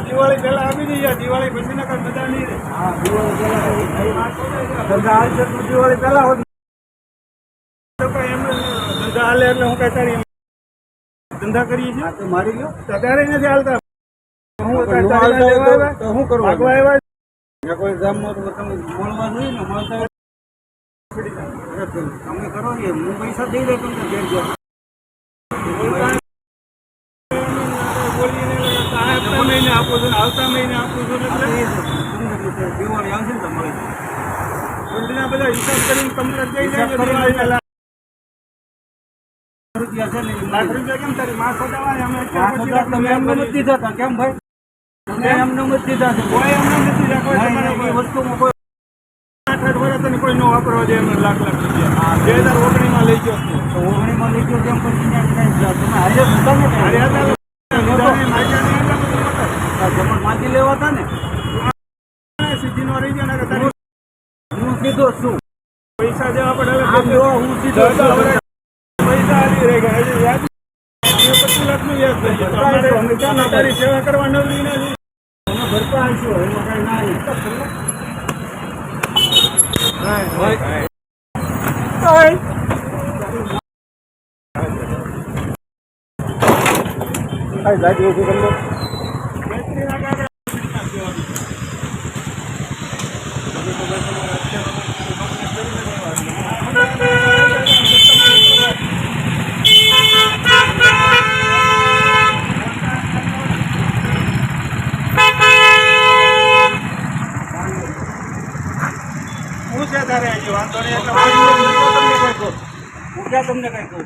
દિવાળી પહેલા આપી દઈએ, દિવાળી પછી નકર બધા નહીં રહે. હા, દિવાળી પહેલા ધંધા હાલશે તો દિવાળી પહેલા હોત. ધંધા હાલે એટલે હું કઈ તારી ધંધા કરીએ છીએ. તો મારી ગયો ત્યારે નથી હાલતા. હું તો શું કરવું? કોઈ ગામમાં તો તમે મળવા જોઈએ ને, મળતા તમે કરો ને, હું પૈસા દઈ દઉં તમને ઘેર ઘેર. આવતા મહિને આપું છું, આવતા મહિને આપું છું. દિવાળી આવશે ને તમારી ચૂંટણીના બધા હિસાબ કરીને કમ્પ્લેટ જઈ જાય. રૂપિયા છે ને, લાખ રૂપિયા કેમ તારી માં ખોટાવાય? અમે તમે એમને નથી દીધા. કેમ ભાઈ? તમે એમને નથી દીધા છે. કોઈ એમને નથી દીધા. કોઈ વસ્તુમાં કોઈ 8 વર્ષ કોઈ નો વાપરવા જાય એમને લાખ રૂપિયા 2019 લઈ ગયો. તો 19 લઈ ગયો કેમ પછી તમે હાજર હતા ને? જમણ માંથી લેવા હતા ને? સીધી નો રહી ગયો ને. હું સીધો છું. પૈસા દેવા પડે. હું સીધો છું. પૈસા આવી રહી ગયા. 25 લાખનું વ્યાજ થઈ ગયું. તારી સેવા કરવા નવરી નથી. તમે ભરતા આવશો એમાં કઈ ના હું છે તારે હજી વાંધો નહીં. એટલે હું ક્યાં તમને કઈ કહું?